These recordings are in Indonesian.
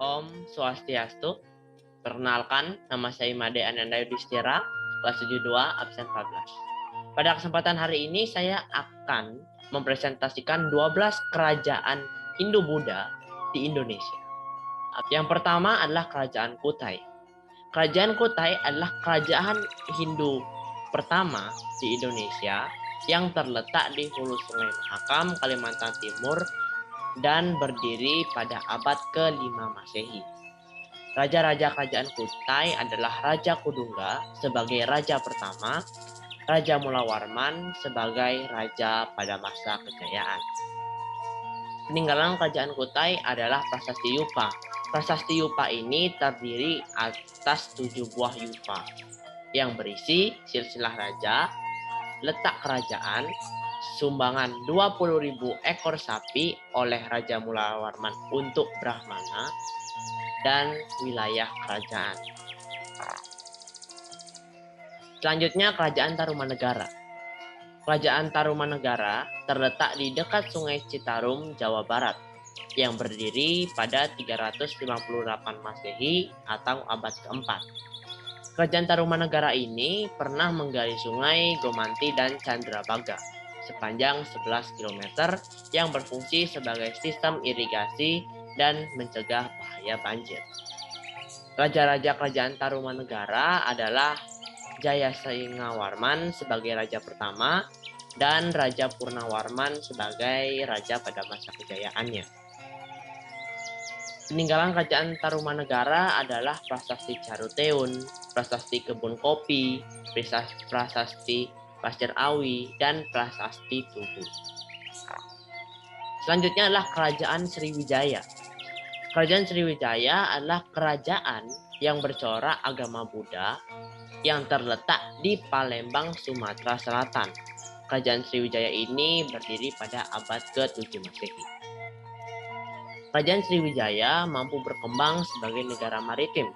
Om Swastiastu. Perkenalkan, nama saya Made Ananda Yudhistira, kelas 72, absen 14. Pada kesempatan hari ini saya akan mempresentasikan 12 kerajaan Hindu-Buddha di Indonesia. Yang pertama adalah Kerajaan Kutai. Kerajaan Kutai adalah kerajaan Hindu pertama di Indonesia yang terletak di hulu Sungai Mahakam, Kalimantan Timur, dan berdiri pada abad ke-5 Masehi. Raja-raja kerajaan Kutai adalah Raja Kudungga sebagai raja pertama, Raja Mulawarman sebagai raja pada masa kejayaan. Peninggalan kerajaan Kutai adalah Prasasti Yupa. Prasasti Yupa ini terdiri atas 7 buah yupa yang berisi silsilah raja, letak kerajaan, sumbangan 20.000 ekor sapi oleh Raja Mulawarman untuk Brahmana, dan wilayah kerajaan. Selanjutnya Kerajaan Tarumanegara. Kerajaan Tarumanegara terletak di dekat Sungai Citarum, Jawa Barat, yang berdiri pada 358 Masehi atau abad keempat. Kerajaan Tarumanegara ini pernah menggali sungai Gomanti dan Chandrabaga sepanjang 11 km yang berfungsi sebagai sistem irigasi dan mencegah bahaya banjir. Raja-raja kerajaan Tarumanegara adalah Jayasingawarman sebagai raja pertama dan Raja Purnawarman sebagai raja pada masa kejayaannya. Peninggalan kerajaan Tarumanegara adalah Prasasti Caruteun, Prasasti Kebun Kopi, Prasasti Pasir Awi, dan Prasasti Tugu. Selanjutnya adalah Kerajaan Sriwijaya. Kerajaan Sriwijaya adalah kerajaan yang bercorak agama Buddha yang terletak di Palembang, Sumatera Selatan. Kerajaan Sriwijaya ini berdiri pada abad ke-7 Masehi. Kerajaan Sriwijaya mampu berkembang sebagai negara maritim.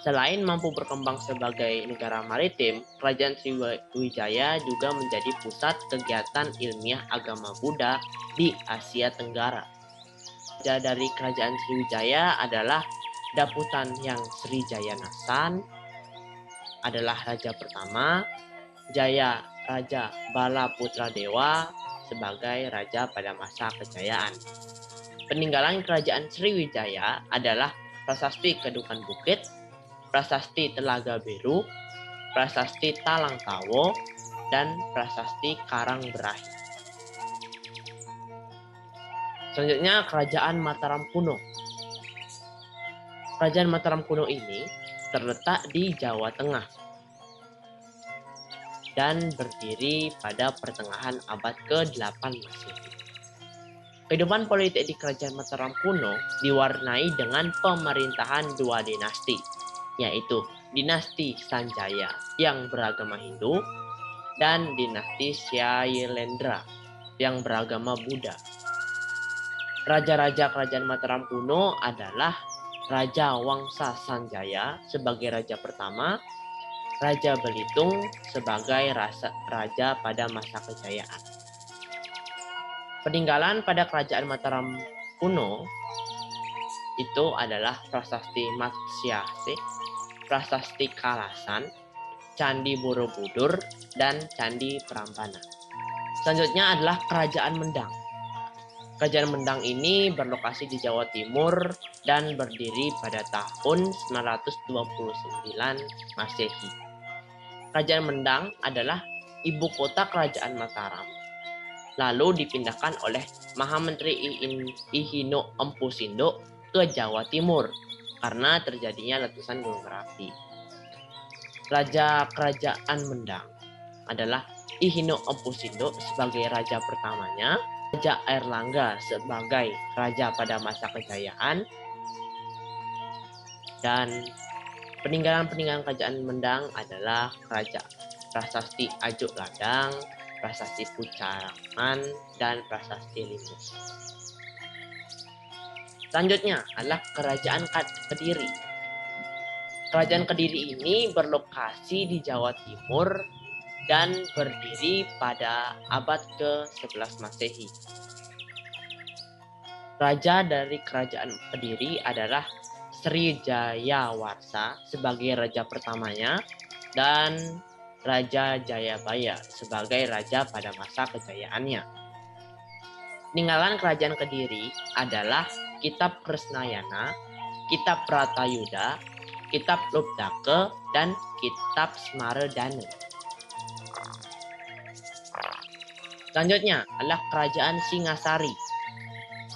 Selain mampu berkembang sebagai negara maritim, Kerajaan Sriwijaya juga menjadi pusat kegiatan ilmiah agama Buddha di Asia Tenggara. Raja dari Kerajaan Sriwijaya adalah Daputan yang Srijaya Nasan, adalah raja pertama, Jaya Raja Bala Putra Dewa sebagai raja pada masa kejayaan. Peninggalan Kerajaan Sriwijaya adalah Prasasti Kedukan Bukit, Prasasti Telaga Biru, Prasasti Talang Tawo, dan Prasasti Karang Berahi. Selanjutnya Kerajaan Mataram Kuno. Kerajaan Mataram Kuno ini terletak di Jawa Tengah dan berdiri pada pertengahan abad ke-8 Masehi. Kehidupan politik di Kerajaan Mataram Kuno diwarnai dengan pemerintahan dua dinasti, yaitu dinasti Sanjaya yang beragama Hindu dan dinasti Syailendra yang beragama Buddha. Raja-raja Kerajaan Mataram Kuno adalah Raja Wangsa Sanjaya sebagai raja pertama, Raja Belitung sebagai raja pada masa kejayaan. Peninggalan pada Kerajaan Mataram Kuno itu adalah Prasasti Matsyase, Prasasti Kalasan, Candi Borobudur, dan Candi Prambanan. Selanjutnya adalah Kerajaan Mendang. Kerajaan Mendang ini berlokasi di Jawa Timur dan berdiri pada tahun 929 Masehi. Kerajaan Mendang adalah ibu kota Kerajaan Mataram, lalu dipindahkan oleh Mahamentri Ihino Empu Sindok ke Jawa Timur karena terjadinya letusan gunung berapi. Raja Kerajaan Mendang adalah Ihino Empu Sindok sebagai raja pertamanya, Raja Airlangga sebagai raja pada masa kejayaan, dan peninggalan Kerajaan Mendang adalah Prasasti Ajuk Ladang, Prasasti Pucarangan, dan Prasasti Limus. Selanjutnya adalah Kerajaan Kediri. Kerajaan Kediri ini berlokasi di Jawa Timur dan berdiri pada abad ke-11 Masehi. Raja dari Kerajaan Kediri adalah Sri Jayawarsa sebagai raja pertamanya dan Raja Jayabaya sebagai raja pada masa kejayaannya. Peninggalan Kerajaan Kediri adalah Kitab Kresnayana, Kitab Pratayuda, Kitab Lupdake, dan Kitab Smaredane. Selanjutnya adalah Kerajaan Singasari.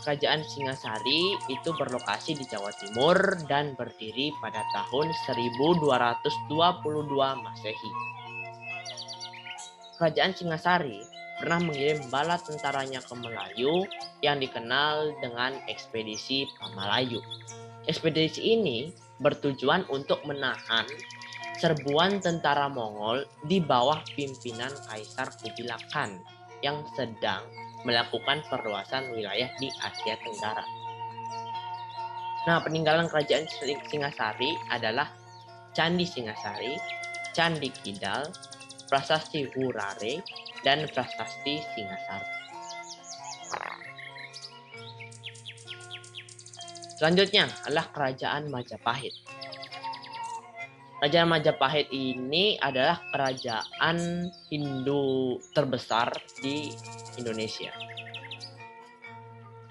Kerajaan Singasari itu berlokasi di Jawa Timur dan berdiri pada tahun 1222 Masehi. Kerajaan Singasari pernah mengirim bala tentaranya ke Melayu yang dikenal dengan Ekspedisi Pamalayu. Ekspedisi ini bertujuan untuk menahan serbuan tentara Mongol di bawah pimpinan Kaisar Kubilai Khan yang sedang melakukan perluasan wilayah di Asia Tenggara. Nah, peninggalan Kerajaan Singasari adalah Candi Singasari, Candi Kidal, Prasasti Hurare, dan Prasasti Singasari. Selanjutnya adalah Kerajaan Majapahit. Kerajaan Majapahit ini adalah kerajaan Hindu terbesar di Indonesia.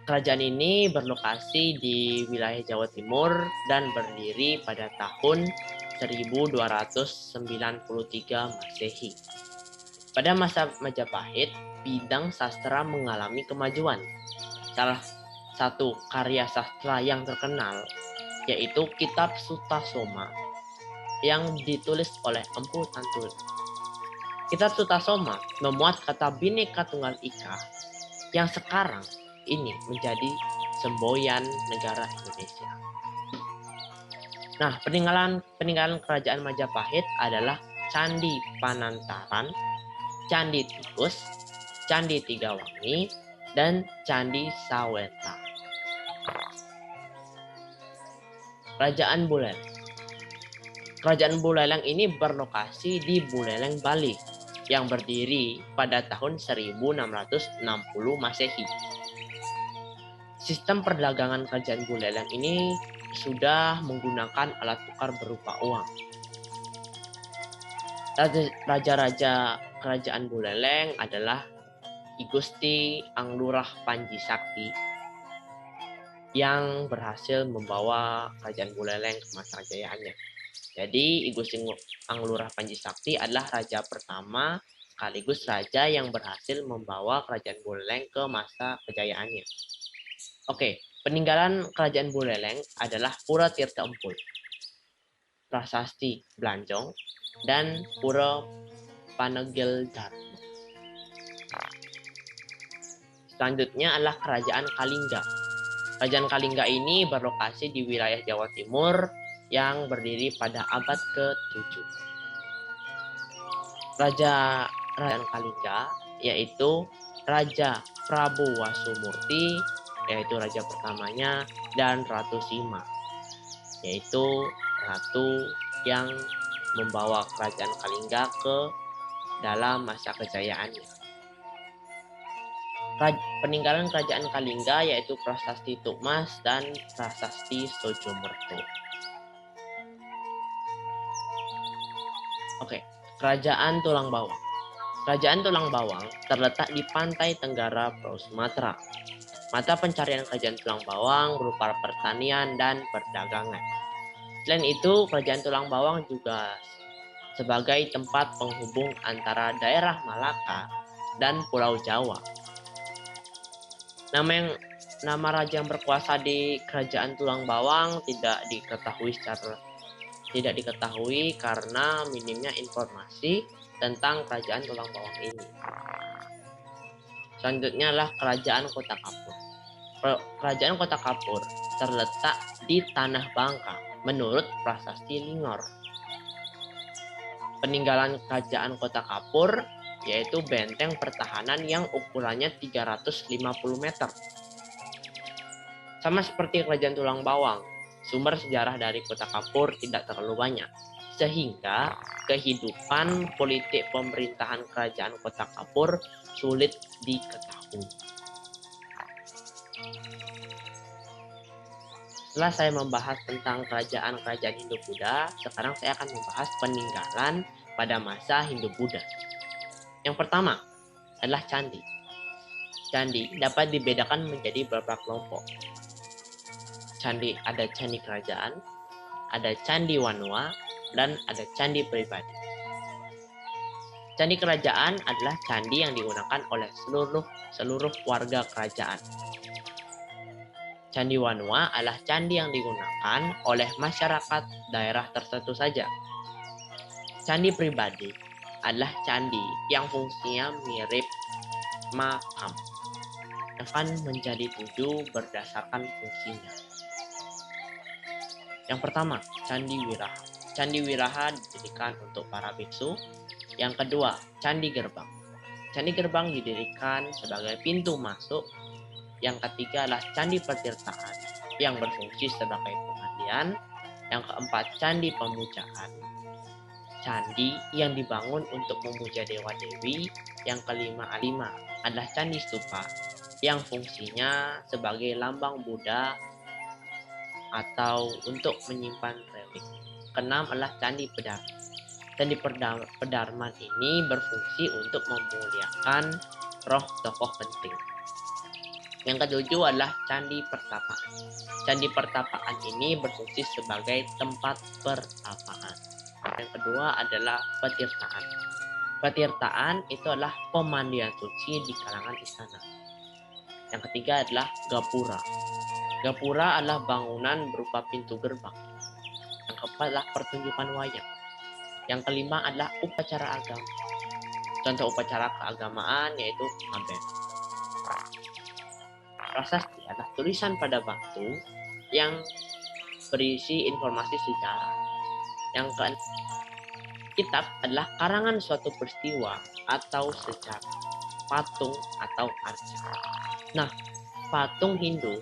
Kerajaan ini berlokasi di wilayah Jawa Timur dan berdiri pada tahun 1293 Masehi. Pada masa Majapahit, bidang sastra mengalami kemajuan. Salah satu karya sastra yang terkenal yaitu Kitab Sutasoma yang ditulis oleh Empu Tantul. Kitab Sutasoma memuat kata Bhinneka Tunggal Ika yang sekarang ini menjadi semboyan negara Indonesia. Nah, peninggalan Kerajaan Majapahit adalah Candi Panantaran, Candi Tikus, Candi Tigawangi, dan Candi Saweta. Kerajaan Buleleng. Kerajaan Buleleng ini berlokasi di Buleleng, Bali, yang berdiri pada tahun 1660 Masehi. Sistem perdagangan Kerajaan Buleleng ini sudah menggunakan alat tukar berupa uang. Raja-raja Kerajaan Buleleng adalah I Gusti Anglurah Panji Sakti yang berhasil membawa Kerajaan Buleleng ke masa kejayaannya. Jadi, I Gusti Anglurah Panji Sakti adalah raja pertama sekaligus raja yang berhasil membawa Kerajaan Buleleng ke masa kejayaannya. Oke, peninggalan Kerajaan Buleleng adalah Pura Tirta Empul, Prasasti Blanjong, dan Pura Panegel Dharma. Selanjutnya adalah Kerajaan Kalingga. Kerajaan Kalingga ini berlokasi di wilayah Jawa Timur yang berdiri pada abad ke-7. Kerajaan Kalingga yaitu Raja Prabu Wasumurti, yaitu raja pertamanya, dan Ratu Sima, yaitu ratu yang membawa Kerajaan Kalingga ke dalam masa kejayaannya. Peninggalan Kerajaan Kalingga yaitu Prasasti Tukmas dan Prasasti Sojomerto. Oke, Kerajaan Tulang Bawang. Kerajaan Tulang Bawang terletak di pantai tenggara Pulau Sumatera. Mata pencarian Kerajaan Tulang Bawang berupa pertanian dan perdagangan. Selain itu, Kerajaan Tulang Bawang juga sebagai tempat penghubung antara daerah Malaka dan Pulau Jawa. Nama raja yang berkuasa di Kerajaan Tulang Bawang tidak diketahui karena minimnya informasi tentang Kerajaan Tulang Bawang ini. Selanjutnya adalah Kerajaan Kota Kapur. Kerajaan Kota Kapur terletak di Tanah Bangka menurut Prasasti Lingor. Peninggalan Kerajaan Kota Kapur yaitu benteng pertahanan yang ukurannya 350 meter. Sama seperti Kerajaan Tulang Bawang, sumber sejarah dari Kota Kapur tidak terlalu banyak, sehingga kehidupan politik pemerintahan Kerajaan Kota Kapur sulit diketahui. Setelah saya membahas tentang kerajaan-kerajaan Hindu-Buddha, sekarang saya akan membahas peninggalan pada masa Hindu-Buddha. Yang pertama adalah candi. Candi dapat dibedakan menjadi beberapa kelompok. Ada candi kerajaan, ada candi Wanua, dan ada candi pribadi. Candi kerajaan adalah candi yang digunakan oleh seluruh warga kerajaan. Candi Wanua adalah candi yang digunakan oleh masyarakat daerah tertentu saja. Candi pribadi adalah candi yang fungsinya mirip makam, akan menjadi 7 berdasarkan fungsinya. Yang pertama, Candi Wiraha. Candi Wiraha didirikan untuk para biksu. Yang kedua, Candi Gerbang. Candi Gerbang didirikan sebagai pintu masuk. Yang ketiga adalah Candi Pertirtaan yang berfungsi sebagai pemandian. Yang keempat, Candi Pemujaan. Candi yang dibangun untuk memuja dewa-dewi. Yang kelima adalah Candi Stupa yang fungsinya sebagai lambang Buddha atau untuk menyimpan relik. Keenam adalah Candi Pedarman. Candi Pedarman ini berfungsi untuk memuliakan roh tokoh penting. Yang ketujuh adalah Candi Pertapaan. Candi Pertapaan ini berfungsi sebagai tempat pertapaan. Yang kedua adalah Petirtaan. Petirtaan itu adalah pemandian suci di kalangan istana. Yang ketiga adalah Gapura. Gapura adalah bangunan berupa pintu gerbang. Yang keempat adalah pertunjukan wayang. Yang kelima adalah upacara agama. Contoh upacara keagamaan yaitu Mabem. Prasasti adalah tulisan pada batu yang berisi informasi sejarah. Yang keenam, kitab adalah karangan suatu peristiwa atau sejarah. Patung atau arca. Nah, patung Hindu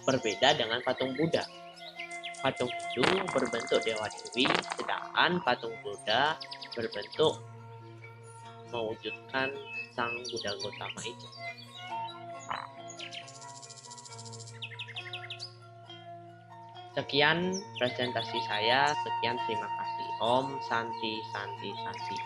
berbeda dengan patung Buddha. Patung Hindu berbentuk dewa-dewi, sedangkan patung Buddha berbentuk mewujudkan sang Buddha Gautama itu. Sekian presentasi saya. Sekian, terima kasih. Om Santi Santi Santi.